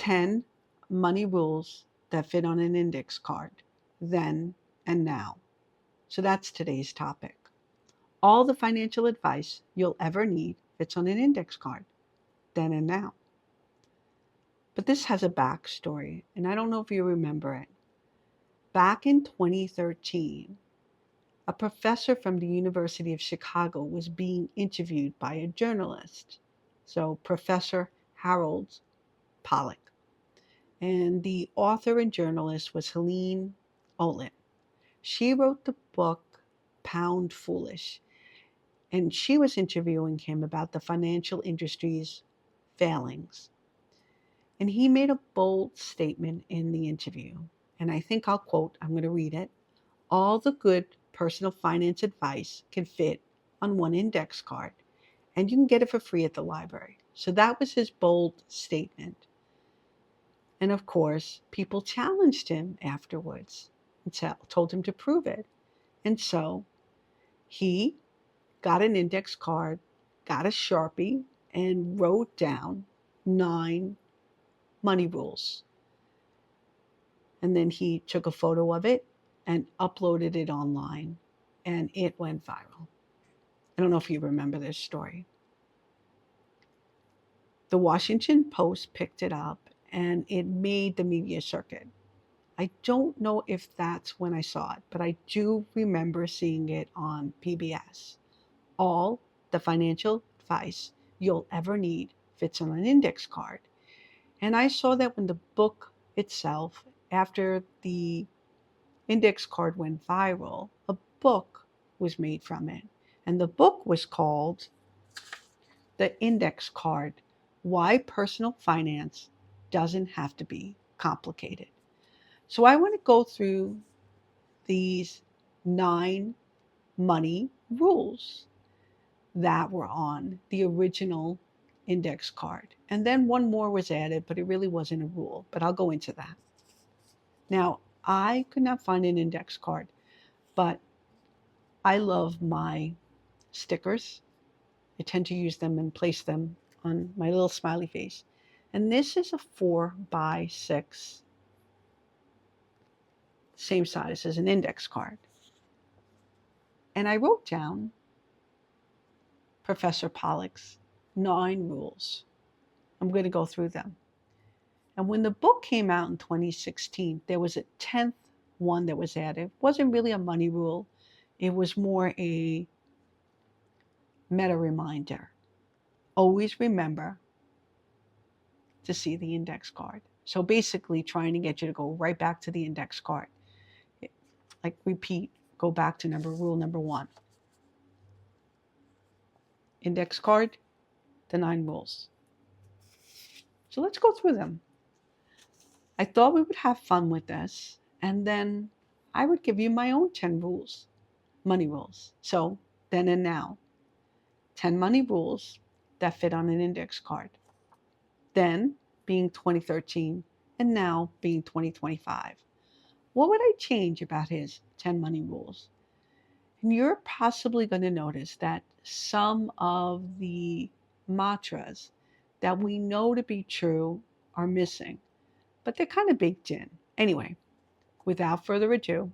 10 money rules that fit on an index card, then and now. So that's today's topic. All the financial advice you'll ever need fits on an index card, then and now. But this has a backstory, and I don't know if you remember it. Back in 2013, a professor from the University of Chicago was being interviewed by a journalist. So, Professor Harold Pollack. And the author and journalist was Helene Olin. She wrote the book Pound Foolish, and she was interviewing him about the financial industry's failings. And he made a bold statement in the interview. And I think I'll quote, I'm going to read it. All the good personal finance advice can fit on one index card, and you can get it for free at the library. So that was his bold statement. And of course, people challenged him afterwards and told him to prove it. And so he got an index card, got a Sharpie, and wrote down 9 money rules. And then he took a photo of it and uploaded it online, and it went viral. I don't know if you remember this story. The Washington Post picked it up and it made the media circuit. I don't know if that's when I saw it, but I do remember seeing it on PBS. All the financial advice you'll ever need fits on an index card. And I saw that when the book itself, after the index card went viral, a book was made from it. And the book was called The Index Card: Why Personal Finance Doesn't Have to Be Complicated. So I want to go through these 9 money rules that were on the original index card. And then one more was added, but it really wasn't a rule. But I'll go into that. Now, I could not find an index card, but I love my stickers. I tend to use them and place them on my little smiley face. And this is a 4x6, same size as an index card. And I wrote down Professor Pollack's 9 rules. I'm going to go through them. And when the book came out in 2016, there was a 10th one that was added. It wasn't really a money rule. It was more a meta reminder. Always remember to see the index card. So basically trying to get you to go right back to the index card. Like repeat, go back to rule number 1. Index card, the 9 rules. So let's go through them. I thought we would have fun with this, and then I would give you my own 10 rules, money rules. So then and now, 10 money rules that fit on an index card. Then being 2013 and now being 2025. What would I change about his 10 money rules? And you're possibly going to notice that some of the mantras that we know to be true are missing, but they're kind of baked in. Anyway, without further ado,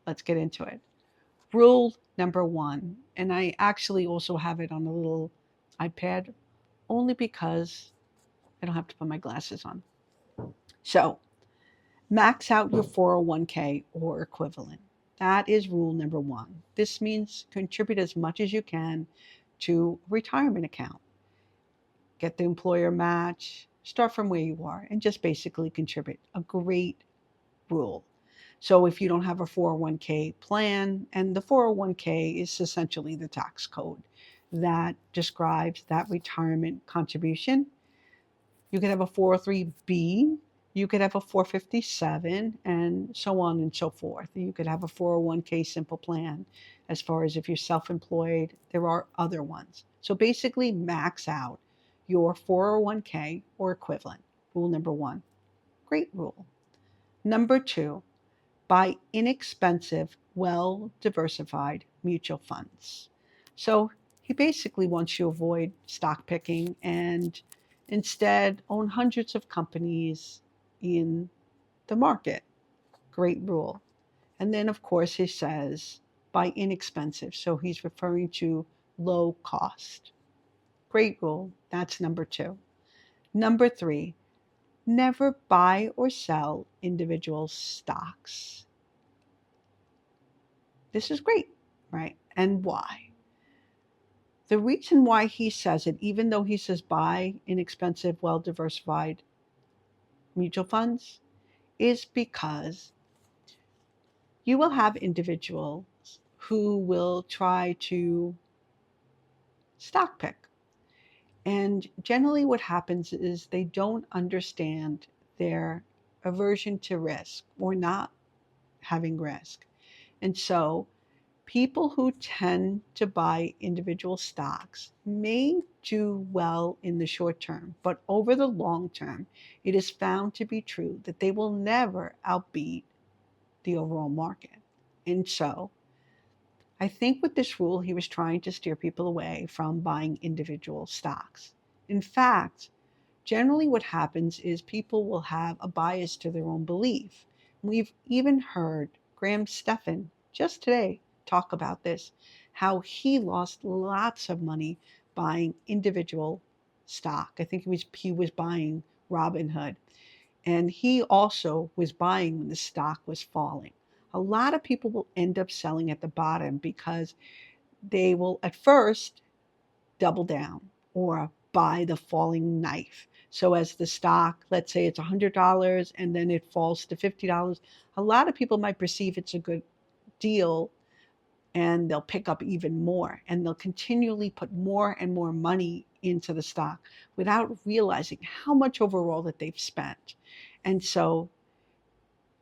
let's get into it. Rule number 1, and I actually also have it on a little iPad only because I don't have to put my glasses on. So, max out your 401k or equivalent. That is rule number 1. This means contribute as much as you can to a retirement account. Get the employer match, start from where you are, and just basically contribute. A great rule. So if you don't have a 401k plan, and the 401k is essentially the tax code that describes that retirement contribution. You could have a 403b, you could have a 457, and so on and so forth. You could have a 401k simple plan. As far as if you're self-employed, there are other ones. So basically max out your 401k or equivalent. Rule number 1. Great rule. Number 2, buy inexpensive, well-diversified mutual funds. So he basically wants you to avoid stock picking and Instead, own hundreds of companies in the market. Great rule. And then, of course, he says buy inexpensive. So he's referring to low cost. Great rule. That's number two. Number three, never buy or sell individual stocks. This is great, right? And why? The reason why he says it, even though he says buy inexpensive, well diversified mutual funds, is because you will have individuals who will try to stock pick. And generally, what happens is they don't understand their aversion to risk or not having risk. And so, people who tend to buy individual stocks may do well in the short term, but over the long term, it is found to be true that they will never outbeat the overall market. And so, I think with this rule, he was trying to steer people away from buying individual stocks. In fact, generally what happens is people will have a bias to their own belief. We've even heard Graham Stephan just today talk about this, how he lost lots of money buying individual stock. I think he was buying Robinhood, and he also was buying when the stock was falling. A lot of people will end up selling at the bottom because they will at first double down or buy the falling knife. So as the stock, let's say it's $100 and then it falls to $50, a lot of people might perceive it's a good deal and they'll pick up even more and they'll continually put more and more money into the stock without realizing how much overall that they've spent. And so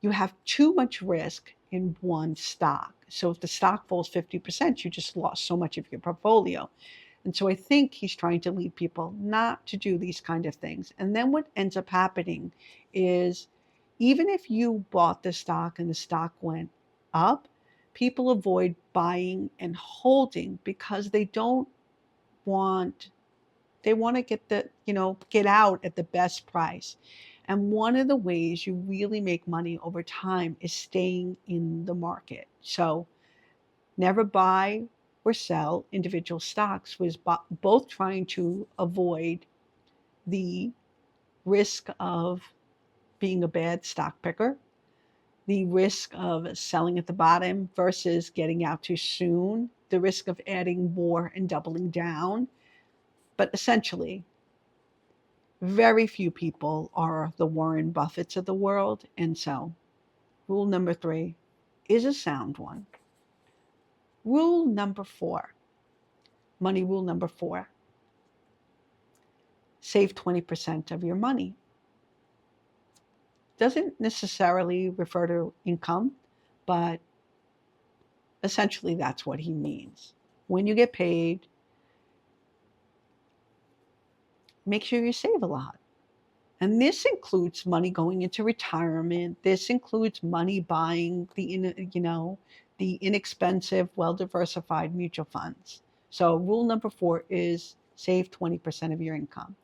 you have too much risk in one stock. So if the stock falls 50%, you just lost so much of your portfolio. And so I think he's trying to lead people not to do these kind of things. And then what ends up happening is even if you bought the stock and the stock went up, people avoid buying and holding because want they want to get get out at the best price. And one of the ways you really make money over time is staying in the market. So never buy or sell individual stocks was both trying to avoid the risk of being a bad stock picker, the risk of selling at the bottom versus getting out too soon, the risk of adding more and doubling down. But essentially, very few people are the Warren Buffetts of the world. And so, rule number three is a sound one. Rule number four, money rule number four, save 20% of your money. Doesn't necessarily refer to income, but essentially that's what he means. When you get paid, make sure you save a lot. And this includes money going into retirement. This includes money buying the inexpensive, well-diversified mutual funds. So rule number four is save 20% of your income.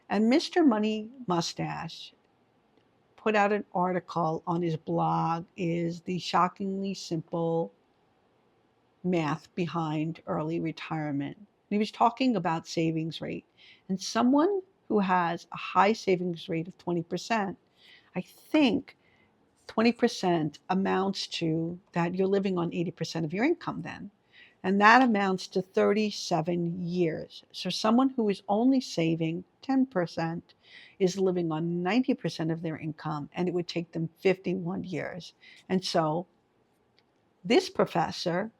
And Mr. Money Mustache put out an article on his blog, is the shockingly simple math behind early retirement. And he was talking about savings rate. And someone who has a high savings rate of 20%, I think 20% amounts to that you're living on 80% of your income then. And that amounts to 37 years. So someone who is only saving 10% is living on 90% of their income, and it would take them 51 years. And so this professor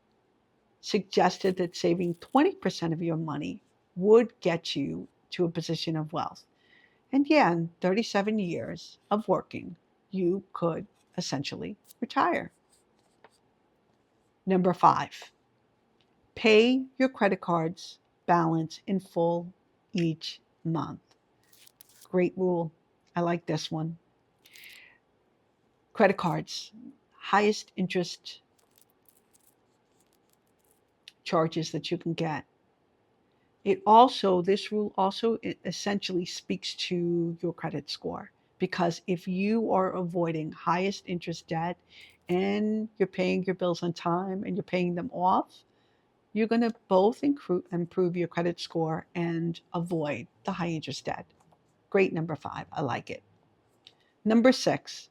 suggested that saving 20% of your money would get you to a position of wealth. And yeah, in 37 years of working, you could essentially retire. Number five, pay your credit cards balance in full each month. Great rule. I like this one. Credit cards, highest interest charges that you can get. This rule also essentially speaks to your credit score, because if you are avoiding highest interest debt and you're paying your bills on time and you're paying them off, you're going to both improve your credit score and avoid the high interest debt. Great. Number 5. I like it. Number 6,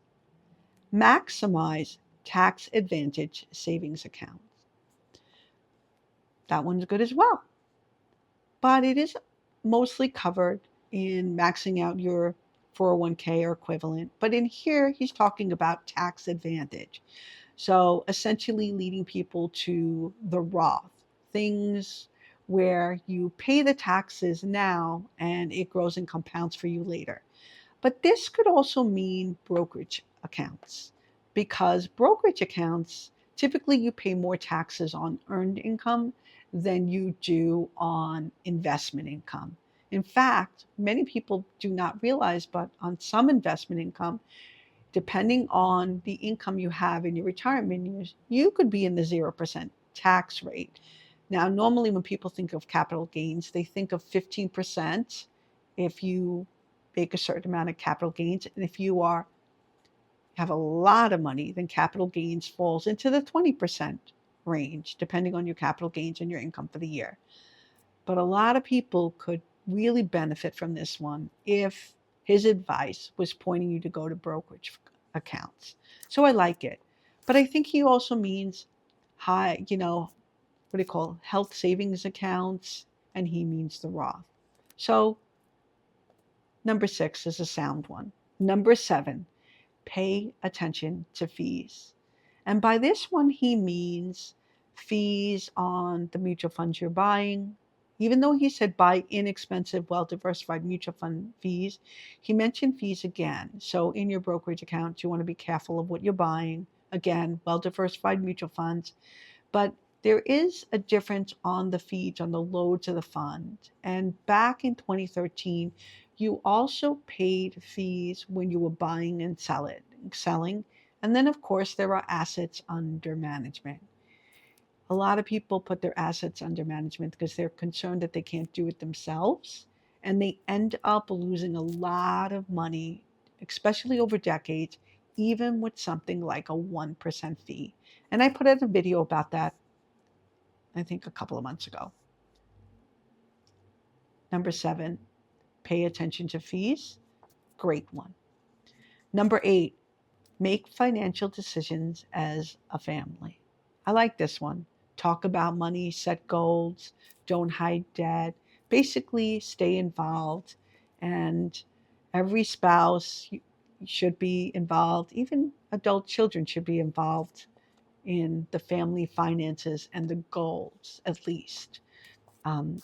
maximize tax advantage savings accounts. That one's good as well, but it is mostly covered in maxing out your 401k or equivalent. But in here, he's talking about tax advantage. So essentially leading people to the Roth, things where you pay the taxes now and it grows and compounds for you later. But this could also mean brokerage accounts, because brokerage accounts, typically you pay more taxes on earned income than you do on investment income. In fact, many people do not realize, but on some investment income, depending on the income you have in your retirement years, you could be in the 0% tax rate. Now, normally when people think of capital gains, they think of 15% if you make a certain amount of capital gains. And if you have a lot of money, then capital gains falls into the 20% range, depending on your capital gains and your income for the year. But a lot of people could really benefit from this one if his advice was pointing you to go to brokerage accounts. So I like it. But I think he also means high, what do you call health savings accounts, and he means the Roth. So number 6 is a sound one. Number 7, pay attention to fees. And by this one, he means fees on the mutual funds you're buying. Even though he said buy inexpensive, well diversified mutual fund fees, he mentioned fees again. So in your brokerage account, you want to be careful of what you're buying. Again, well diversified mutual funds. But there is a difference on the fees, on the loads of the fund. And back in 2013, you also paid fees when you were buying and selling. And then, of course, there are assets under management. A lot of people put their assets under management because they're concerned that they can't do it themselves. And they end up losing a lot of money, especially over decades, even with something like a 1% fee. And I put out a video about that, I think, a couple of months ago. Number 7, pay attention to fees. Great one. Number 8, make financial decisions as a family. I like this one. Talk about money, set goals, don't hide debt. Basically, stay involved. And every spouse should be involved. Even adult children should be involved in the family finances and the goals, at least,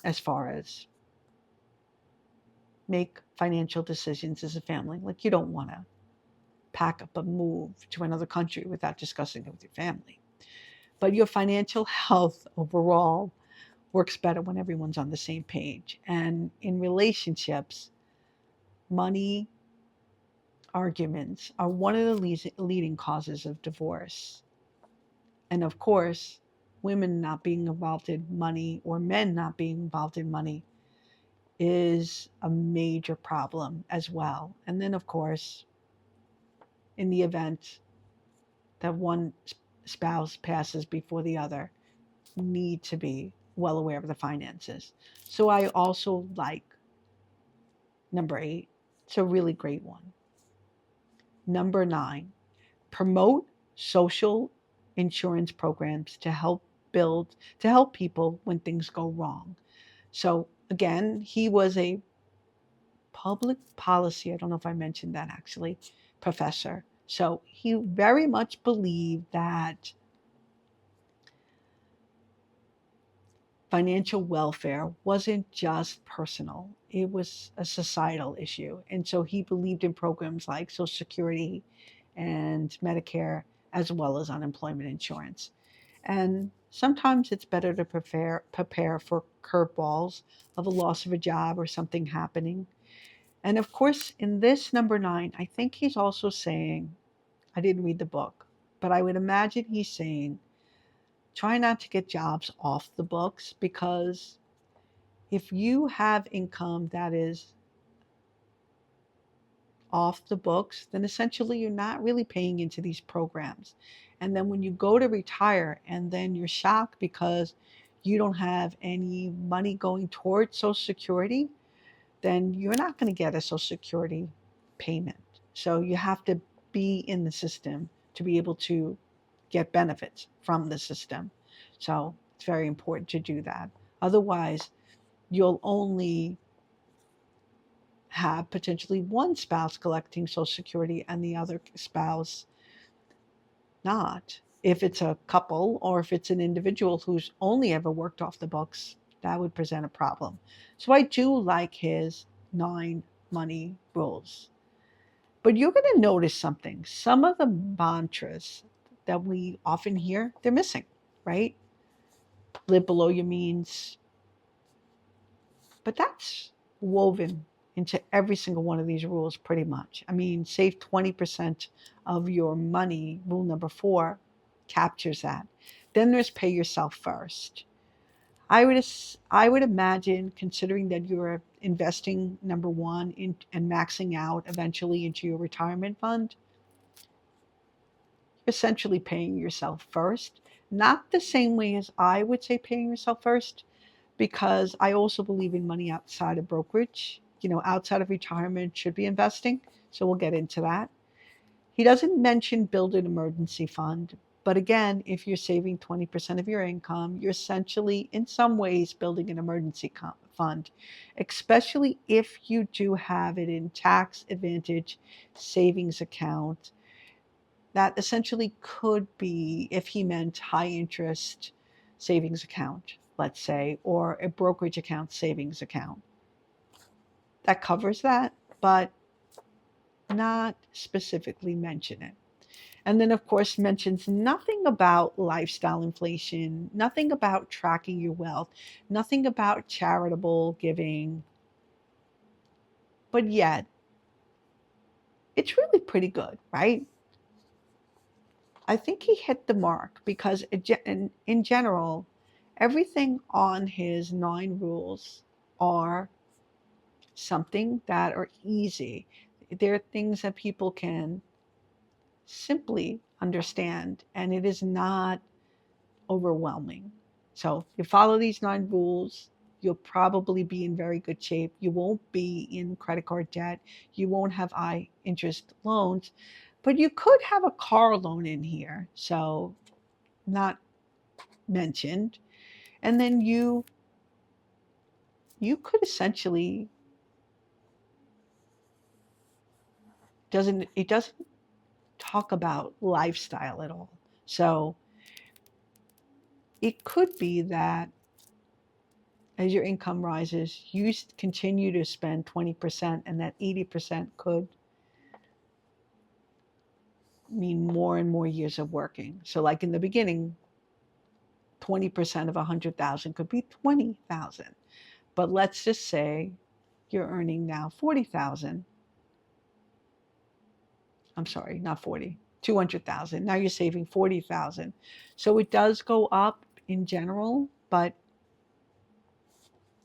as far as make financial decisions as a family. Like, you don't want to pack up and move to another country without discussing it with your family. But your financial health overall works better when everyone's on the same page. And in relationships, money arguments are one of the leading causes of divorce. And of course, women not being involved in money or men not being involved in money is a major problem as well. And then, of course, in the event that one spouse passes before the other, need to be well aware of the finances. So I also like number 8. It's a really great one. Number 9, promote social insurance programs to help people when things go wrong. So again, he was a public policy, I don't know if I mentioned that actually, professor. So he very much believed that financial welfare wasn't just personal, it was a societal issue. And so he believed in programs like Social Security and Medicare, as well as unemployment insurance. And sometimes it's better to prepare for curveballs of a loss of a job or something happening. And of course, in this number 9, I think he's also saying, I didn't read the book, but I would imagine he's saying, try not to get jobs off the books, because If you have income that is off the books, then essentially you're not really paying into these programs. And then when you go to retire and then you're shocked because you don't have any money going towards Social Security, then you're not going to get a Social Security payment. So you have to be in the system to be able to get benefits from the system. So it's very important to do that. Otherwise, you'll only have potentially one spouse collecting Social Security and the other spouse not. If it's a couple or if it's an individual who's only ever worked off the books, that would present a problem. So I do like his 9 money rules. But you're going to notice something. Some of the mantras that we often hear, they're missing, right? Live below your means. But that's woven into every single one of these rules pretty much. I mean, save 20% of your money, rule number 4, captures that. Then there's pay yourself first. I would imagine, considering that you're investing number 1 in and maxing out eventually into your retirement fund, you're essentially paying yourself first. Not the same way as I would say paying yourself first, because I also believe in money outside of brokerage. Outside of retirement should be investing. So we'll get into that. He doesn't mention build an emergency fund. But again, if you're saving 20% of your income, you're essentially, in some ways, building an emergency fund, especially if you do have it in tax advantage savings account. That essentially could be, if he meant high interest savings account, let's say, or a brokerage account savings account. That covers that, but not specifically mention it. And then, of course, mentions nothing about lifestyle inflation, nothing about tracking your wealth, nothing about charitable giving. But yet, it's really pretty good, right? I think he hit the mark because in general, everything on his 9 rules are something that are easy. They're things that people can simply understand, and it is not overwhelming. So you follow these 9 rules, you'll probably be in very good shape. You won't be in credit card debt. You won't have high interest loans, but you could have a car loan in here. So not mentioned. And then you could essentially doesn't talk about lifestyle at all. So it could be that as your income rises, you continue to spend 20%, and that 80% could mean more and more years of working. So like in the beginning, 20% of 100,000 could be 20,000. But let's just say you're earning now 40,000. I'm sorry, not 40, 200,000. Now you're saving 40,000. So it does go up in general, but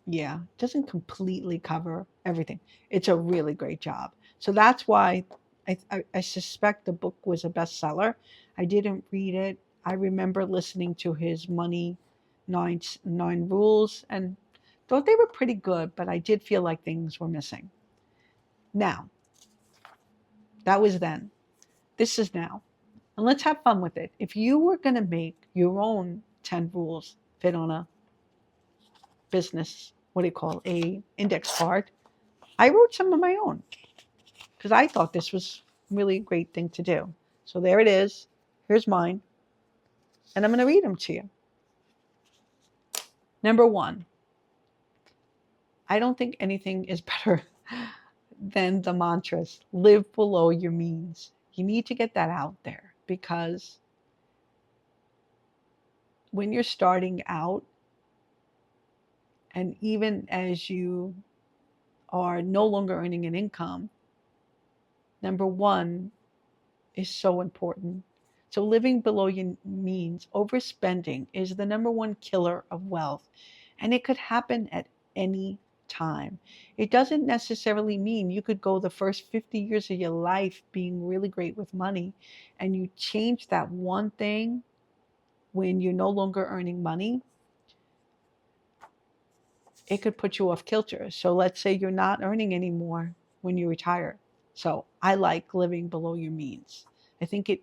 yeah, it doesn't completely cover everything. It's a really great job. So that's why I suspect the book was a bestseller. I didn't read it. I remember listening to his Money nine Rules and thought they were pretty good, but I did feel like things were missing. Now, that was then. This is now. And let's have fun with it. If you were going to make your own 10 rules fit on a business, what do you call a index card, I wrote some of my own because I thought this was really a great thing to do. So there it is. Here's mine. And I'm going to read them to you. Number 1, I don't think anything is better than the mantras live below your means. You need to get that out there because when you're starting out, and even as you are no longer earning an income, number 1 is so important. So living below your means, overspending is the number 1 killer of wealth. And it could happen at any time. It doesn't necessarily mean you could go the first 50 years of your life being really great with money and you change that one thing when you're no longer earning money, it could put you off kilter. So let's say you're not earning anymore when you retire. So I like living below your means. I think it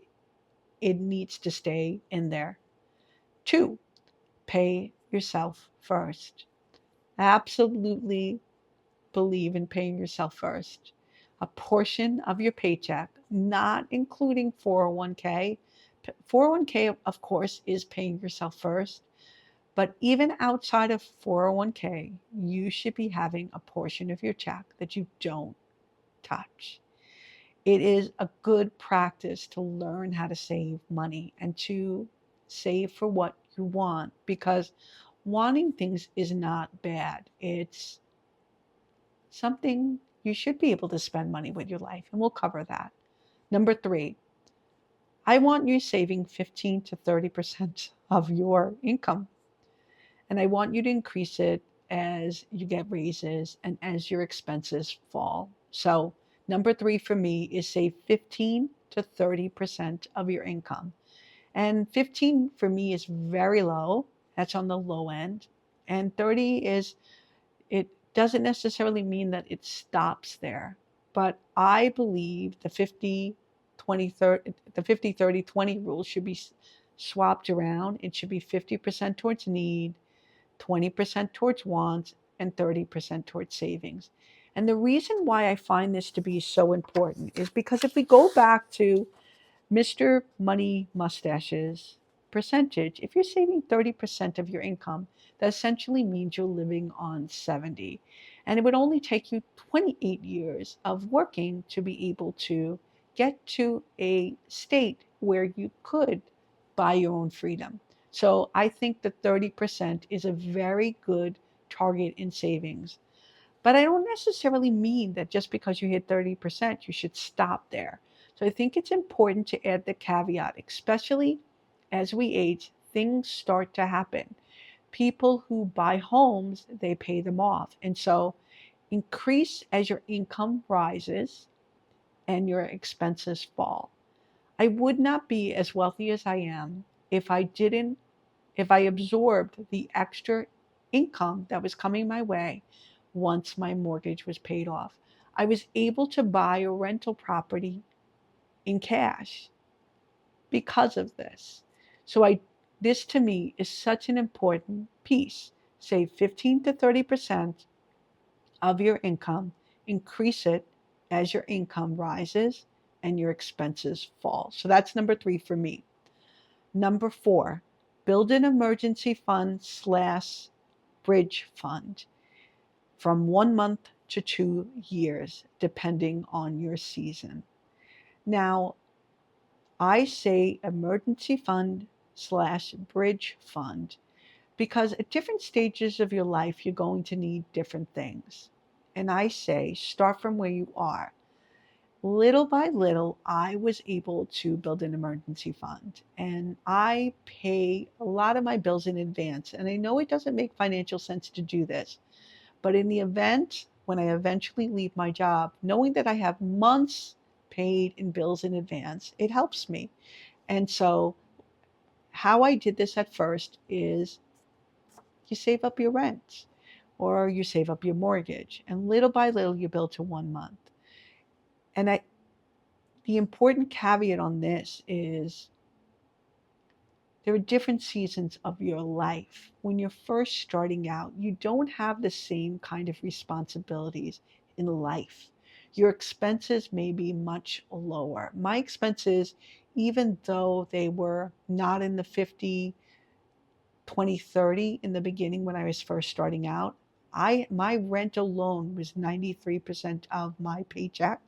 needs to stay in there. Two, pay yourself first. Absolutely believe in paying yourself first. A portion of your paycheck, not including 401k. 401k, of course, is paying yourself first. But even outside of 401k, you should be having a portion of your check that you don't touch. It is a good practice to learn how to save money and to save for what you want, because wanting things is not bad. It's something you should be able to spend money with your life, and we'll cover that. Number three, I want you saving 15 to 30% of your income. And I want you to increase it as you get raises and as your expenses fall. So, number three for me is save 15 to 30% of your income. And 15 for me is very low. That's on the low end. And 30 is, it doesn't necessarily mean that it stops there. But I believe the 50 30 20 rule should be swapped around. It should be 50% towards need, 20% towards wants, and 30% towards savings. And the reason why I find this to be so important is because if we go back to Mr. Money Mustache's percentage, if you're saving 30% of your income, that essentially means you're living on 70. And it would only take you 28 years of working to be able to get to a state where you could buy your own freedom. So I think that 30% is a very good target in savings. But I don't necessarily mean that just because you hit 30%, you should stop there. So I think it's important to add the caveat, especially as we age, things start to happen. People who buy homes, they pay them off. And so increase as your income rises and your expenses fall. I would not be as wealthy as I am if I absorbed the extra income that was coming my way once my mortgage was paid off. I was able to buy a rental property in cash because of this. So this to me is such an important piece. Save 15 to 30% of your income, increase it as your income rises and your expenses fall. So that's number three for me. Number four, build an emergency fund slash bridge fund from 1 month to 2 years, depending on your season. Now, I say emergency fund slash bridge fund because at different stages of your life, you're going to need different things. And I say start from where you are. Little by little, I was able to build an emergency fund, and I pay a lot of my bills in advance. And I know it doesn't make financial sense to do this, but in the event when I eventually leave my job, knowing that I have months paid in bills in advance, it helps me. And so, how I did this at first is you save up your rent or you save up your mortgage, and little by little, you build to 1 month. And the important caveat on this is there are different seasons of your life. When you're first starting out, you don't have the same kind of responsibilities in life. Your expenses may be much lower. My expenses, even though they were not in the 50, 20, 30 in the beginning when I was first starting out, my rent alone was 93% of my paycheck,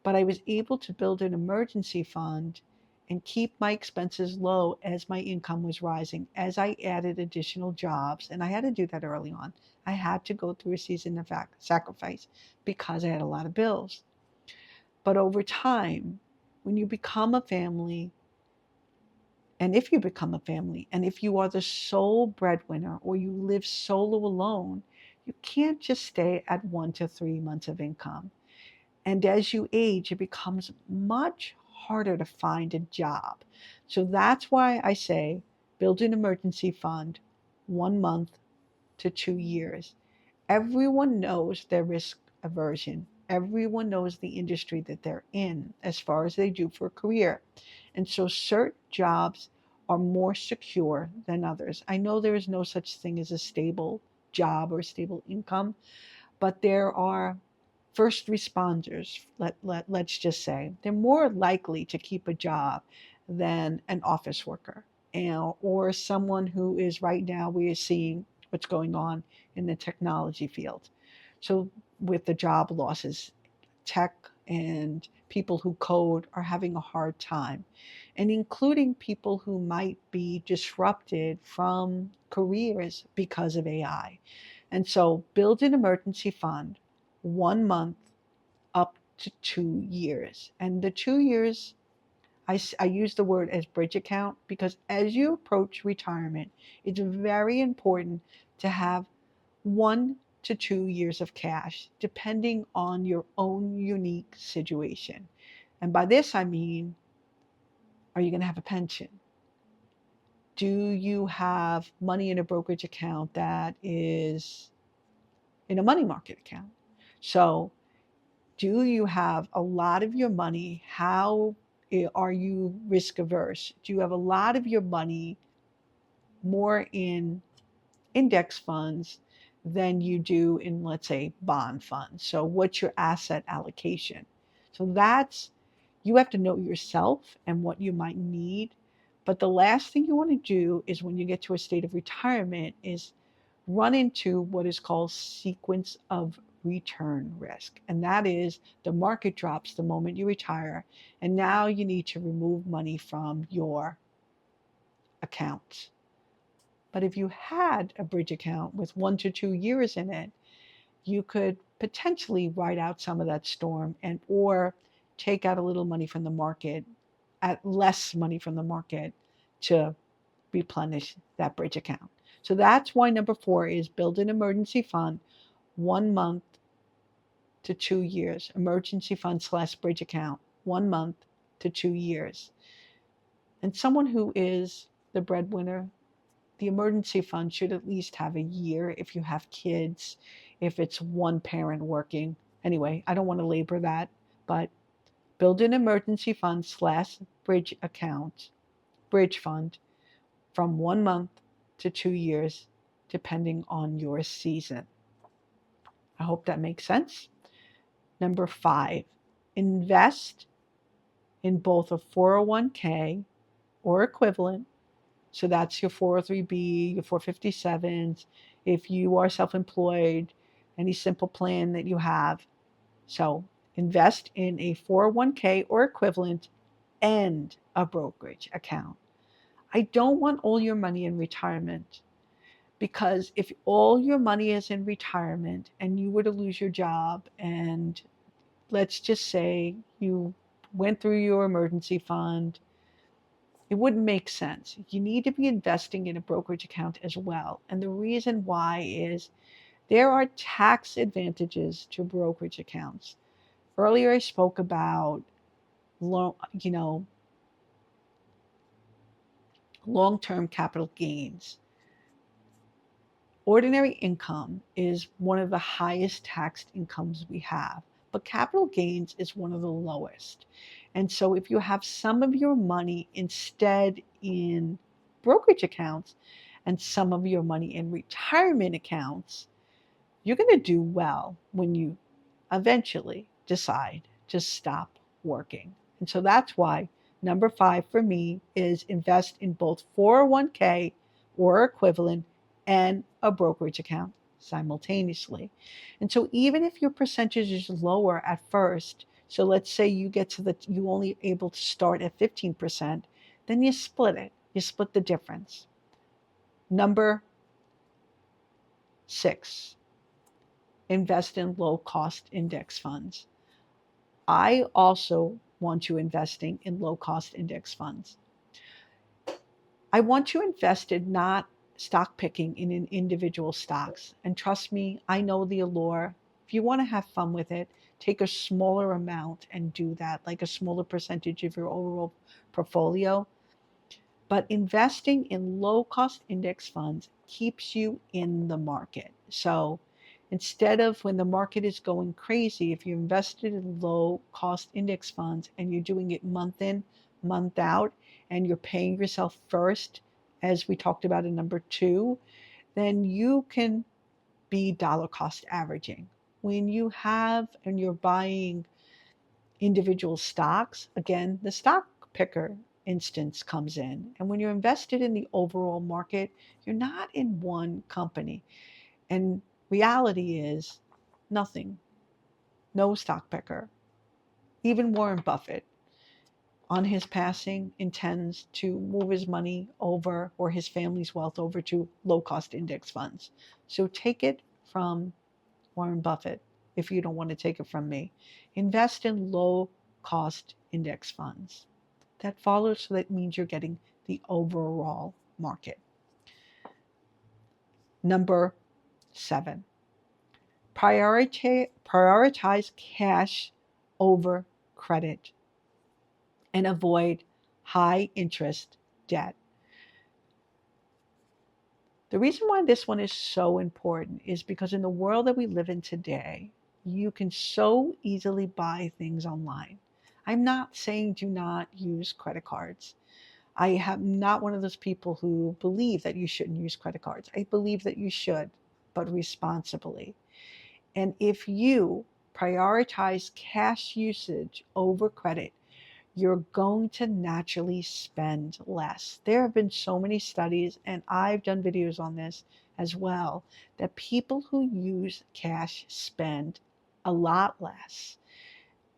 but I was able to build an emergency fund and keep my expenses low as my income was rising, as I added additional jobs. And I had to do that early on. I had to go through a season of sacrifice because I had a lot of bills. But over time, when you become a family, and if you become a family, and if you are the sole breadwinner or you live solo alone, You can't just stay at 1 to 3 months of income. And as you age, it becomes much harder to find a job. So that's why I say build an emergency fund 1 month to 2 years. Everyone knows their risk aversion. Everyone knows the industry that they're in as far as they do for a career. And so certain jobs are more secure than others. I know there is no such thing as a stable job or stable income, but there are first responders, let's just say, they're more likely to keep a job than an office worker or someone who is right now, we are seeing what's going on in the technology field. So, with the job losses, tech and people who code are having a hard time, and including people who might be disrupted from careers because of AI. And so build an emergency fund 1 month up to 2 years. And the 2 years, I use the word as bridge account because as you approach retirement, it's very important to have 1 to 2 years of cash, depending on your own unique situation. And by this, I mean, are you going to have a pension? Do you have money in a brokerage account that is in a money market account? So, do you have a lot of your money? How are you risk averse? Do you have a lot of your money more in index funds than you do in, let's say, bond funds? So, what's your asset allocation? So, that's you have to know yourself and what you might need. But the last thing you want to do is when you get to a state of retirement is run into what is called sequence of return risk. And that is the market drops the moment you retire. And now you need to remove money from your account. But if you had a bridge account with 1 to 2 years in it, you could potentially ride out some of that storm and or take out a little money from the market, at less money from the market to replenish that bridge account. So that's why number 4 is build an emergency fund 1 month to 2 years. Emergency fund slash bridge account 1 month to 2 years. And someone who is the breadwinner, the emergency fund should at least have a year if you have kids, if it's one parent working. Anyway, I don't want to labor that, but build an emergency fund slash bridge account, bridge fund from 1 month to 2 years, depending on your season. I hope that makes sense. Number 5, invest in both a 401k or equivalent. So that's your 403b, your 457s. If you are self employed, any simple plan that you have. So invest in a 401k or equivalent and a brokerage account. I don't want all your money in retirement. Because if all your money is in retirement and you were to lose your job, and let's just say you went through your emergency fund, it wouldn't make sense. You need to be investing in a brokerage account as well. And the reason why is there are tax advantages to brokerage accounts. Earlier, I spoke about long, you know, long-term capital gains. Ordinary income is one of the highest taxed incomes we have, but capital gains is one of the lowest. And so if you have some of your money instead in brokerage accounts and some of your money in retirement accounts, you're going to do well when you eventually decide to stop working. And so that's why number 5 for me is invest in both 401k or equivalent and a brokerage account simultaneously. And so even if your percentage is lower at first, so let's say you get to you only able to start at 15%, then you split it. You split the difference. Number 6, invest in low cost index funds. I also want you investing in low cost index funds. I want you invested not stock picking in an individual stocks. And trust me, I know the allure. If you want to have fun with it, take a smaller amount and do that, like a smaller percentage of your overall portfolio. But investing in low cost index funds keeps you in the market. So instead of when the market is going crazy, if you invested in low cost index funds and you're doing it month in, month out, and you're paying yourself first, as we talked about in number two, then you can be dollar cost averaging. When you have and you're buying individual stocks, again, the stock picker instance comes in. And when you're invested in the overall market, you're not in one company. And reality is nothing, no stock picker. Even Warren Buffett, on his passing, intends to move his money over or his family's wealth over to low cost index funds. So take it from Warren Buffett if you don't want to take it from me. Invest in low cost index funds. That follows, so that means you're getting the overall market. Number 7, prioritize cash over credit and avoid high interest debt. The reason why this one is so important is because in the world that we live in today, you can so easily buy things online. I'm not saying do not use credit cards. I am not one of those people who believe that you shouldn't use credit cards. I believe that you should, but responsibly. And if you prioritize cash usage over credit, you're going to naturally spend less. There have been so many studies, and I've done videos on this as well, that people who use cash spend a lot less.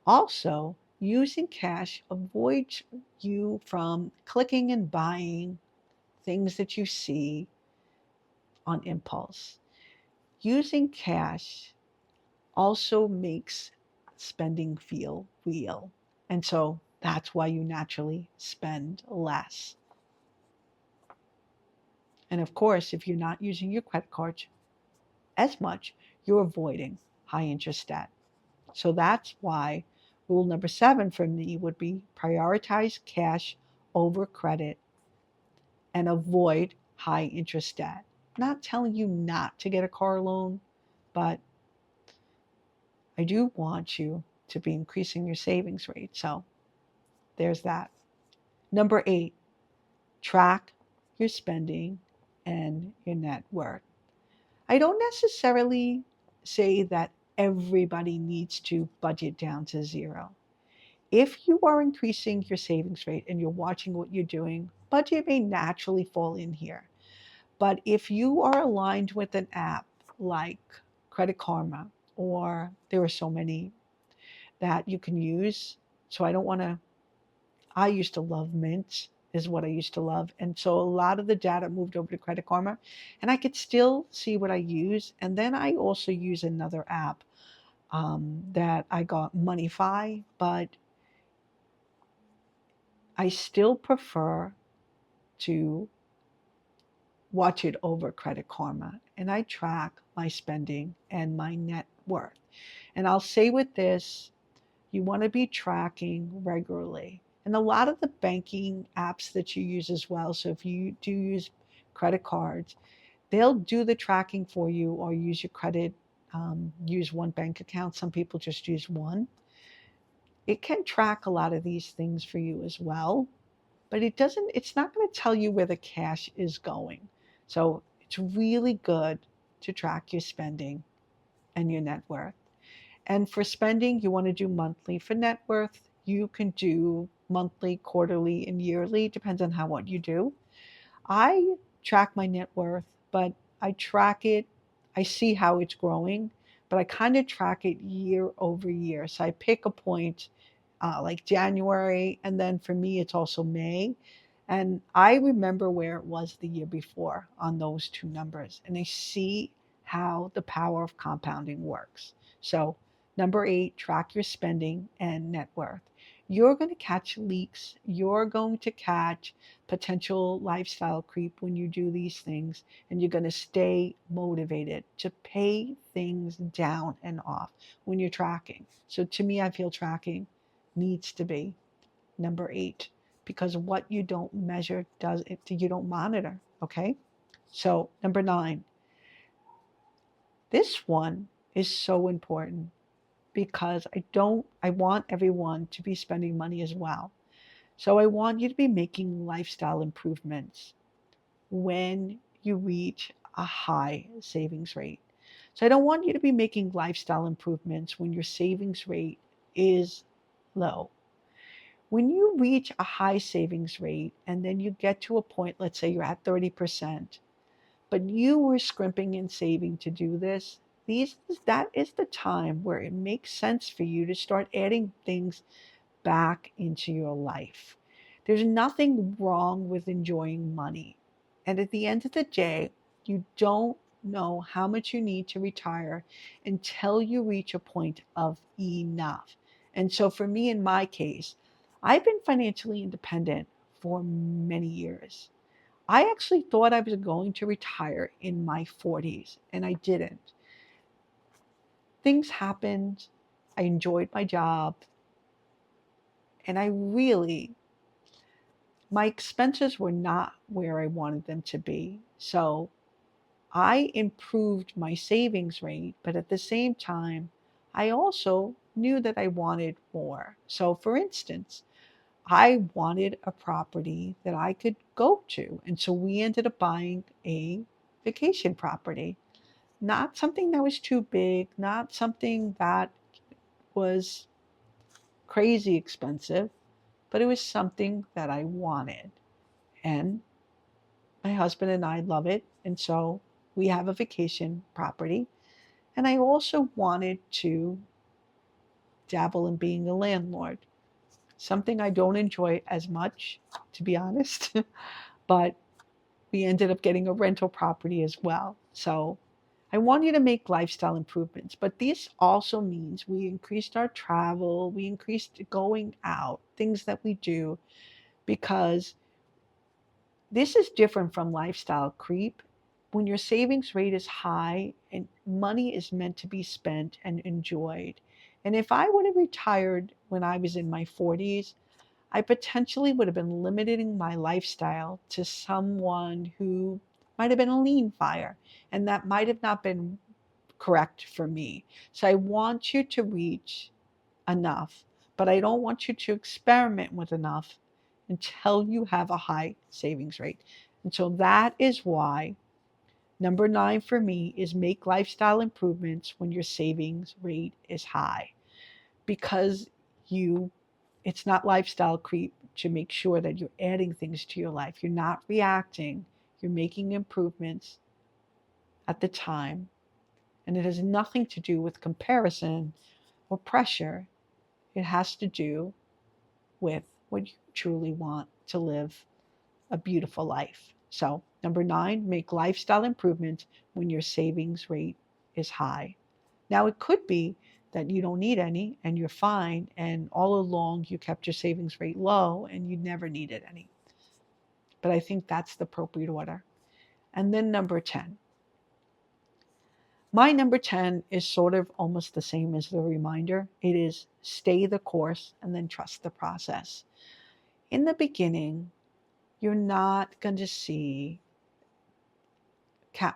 Also, using cash avoids you from clicking and buying things that you see on impulse. Using cash also makes spending feel real. And so that's why you naturally spend less. And of course, if you're not using your credit cards as much, you're avoiding high interest debt. So that's why rule number 7 for me would be prioritize cash over credit and avoid high interest debt. I'm not telling you not to get a car loan, but I do want you to be increasing your savings rate. So there's that. Number 8, track your spending and your net worth. I don't necessarily say that everybody needs to budget down to zero. If you are increasing your savings rate and you're watching what you're doing, budget may naturally fall in here. But if you are aligned with an app like Credit Karma, or there are so many that you can use. So I used to love Mint, is what I used to love. And so a lot of the data moved over to Credit Karma, and I could still see what I use. And then I also use another app that I got, MoneyFi, but I still prefer to watch it over Credit Karma. And I track my spending and my net worth. And I'll say with this, you want to be tracking regularly. And a lot of the banking apps that you use as well. So if you do use credit cards, they'll do the tracking for you, or use your credit, use one bank account. Some people just use one. It can track a lot of these things for you as well, but it's not going to tell you where the cash is going. So it's really good to track your spending and your net worth. And for spending, you want to do monthly. For net worth, you can do monthly, quarterly, and yearly, depends on how what you do. I track my net worth, but I track it, I see how it's growing, but I kind of track it year over year. So I pick a point like January, and then for me, it's also May. And I remember where it was the year before on those two numbers, and I see how the power of compounding works. So Number 8, track your spending and net worth. You're going to catch leaks. You're going to catch potential lifestyle creep when you do these things, and you're going to stay motivated to pay things down and off when you're tracking. So to me, I feel tracking needs to be number 8, because what you don't measure does it, you don't monitor. Okay. So number 9, this one is so important because I want everyone to be spending money as well. So I want you to be making lifestyle improvements when you reach a high savings rate. So I don't want you to be making lifestyle improvements when your savings rate is low. When you reach a high savings rate and then you get to a point, let's say you're at 30%, but you were scrimping and saving to do this, that is the time where it makes sense for you to start adding things back into your life. There's nothing wrong with enjoying money. And at the end of the day, you don't know how much you need to retire until you reach a point of enough. And so for me, in my case, I've been financially independent for many years. I actually thought I was going to retire in my 40s, and I didn't. Things happened. I enjoyed my job, and my expenses were not where I wanted them to be. So I improved my savings rate, but at the same time, I also knew that I wanted more. So, for instance, I wanted a property that I could go to. And so we ended up buying a vacation property, not something that was too big, not something that was crazy expensive, but it was something that I wanted. And my husband and I love it. And so we have a vacation property. And I also wanted to dabble in being a landlord, something I don't enjoy as much, to be honest. But we ended up getting a rental property as well. So I want you to make lifestyle improvements, but this also means we increased our travel, we increased going out, things that we do, because this is different from lifestyle creep. When your savings rate is high and money is meant to be spent and enjoyed. And if I would have retired when I was in my 40s, I potentially would have been limiting my lifestyle to someone who might have been a lean fire, and that might have not been correct for me. So I want you to reach enough, but I don't want you to experiment with enough until you have a high savings rate. And so that is why number 9 for me is make lifestyle improvements when your savings rate is high, because you it's not lifestyle creep to make sure that you're adding things to your life. You're not reacting, you're making improvements at the time. And it has nothing to do with comparison or pressure. It has to do with what you truly want to live a beautiful life. So, number 9, make lifestyle improvements when your savings rate is high. Now, it could be that you don't need any and you're fine, and all along you kept your savings rate low and you never needed any. But I think that's the appropriate order. And then number 10. My number 10 is sort of almost the same as the reminder. It is stay the course and then trust the process. In the beginning, you're not going to see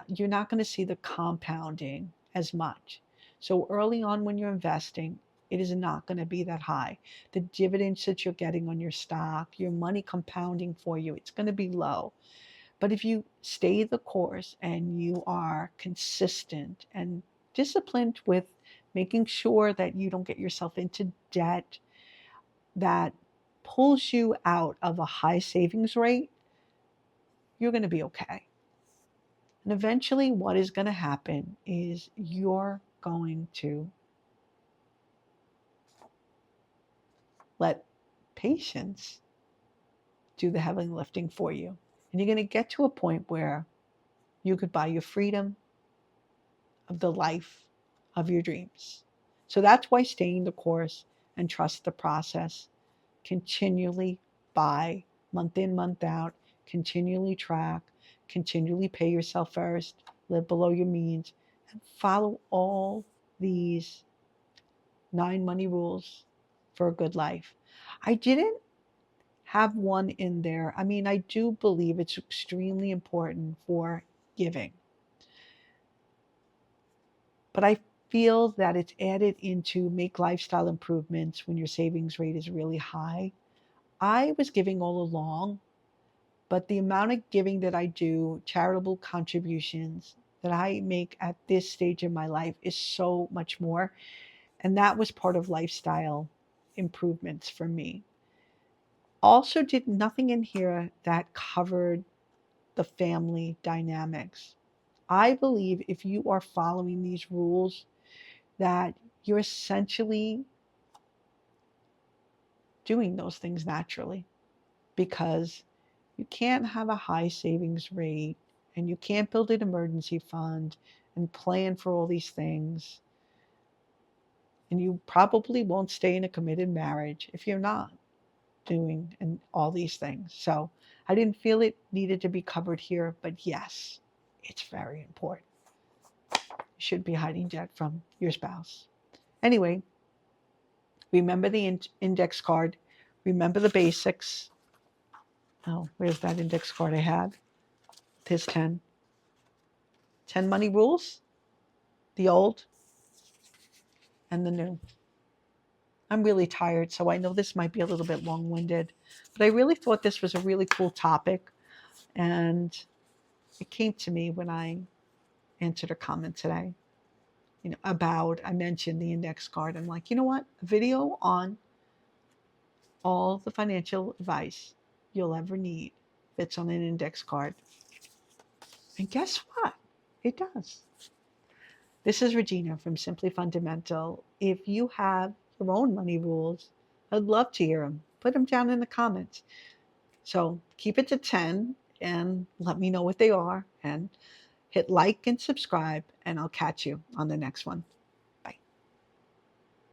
you're not going to see the compounding as much. So early on when you're investing, it is not going to be that high. The dividends that you're getting on your stock, your money compounding for you, it's going to be low. But if you stay the course and you are consistent and disciplined with making sure that you don't get yourself into debt that pulls you out of a high savings rate, you're going to be okay. And eventually, what is going to happen is you're going to let patience do the heavy lifting for you. And you're going to get to a point where you could buy your freedom of the life of your dreams. So that's why staying the course and trust the process. Continually buy, month in, month out, continually track, continually pay yourself first, live below your means, and follow all these 9 money rules for a good life. I didn't have one in there. I mean, I do believe it's extremely important for giving, but I feel that it's added into make lifestyle improvements when your savings rate is really high. I was giving all along, but the amount of giving that I do, charitable contributions that I make at this stage in my life is so much more. And that was part of lifestyle improvements for me. Also, did nothing in here that covered the family dynamics. I believe if you are following these rules, that you're essentially doing those things naturally because you can't have a high savings rate and you can't build an emergency fund and plan for all these things. And you probably won't stay in a committed marriage if you're not doing and all these things. So I didn't feel it needed to be covered here, but yes, it's very important. You should be hiding debt from your spouse. Anyway, remember the index card. Remember the basics. Oh, where's that index card I had? There's 10. 10 money rules, the old and the new. I'm really tired, so I know this might be a little bit long-winded, but I really thought this was a really cool topic, and it came to me when I answered a comment today, about, I mentioned the index card. I'm like, you know what? A video on all the financial advice you'll ever need fits on an index card. And guess what? It does. This is Regina from Simply Fundamental. If you have your own money rules, I'd love to hear them. Put them down in the comments. So keep it to 10 and let me know what they are. And hit like and subscribe, and I'll catch you on the next one.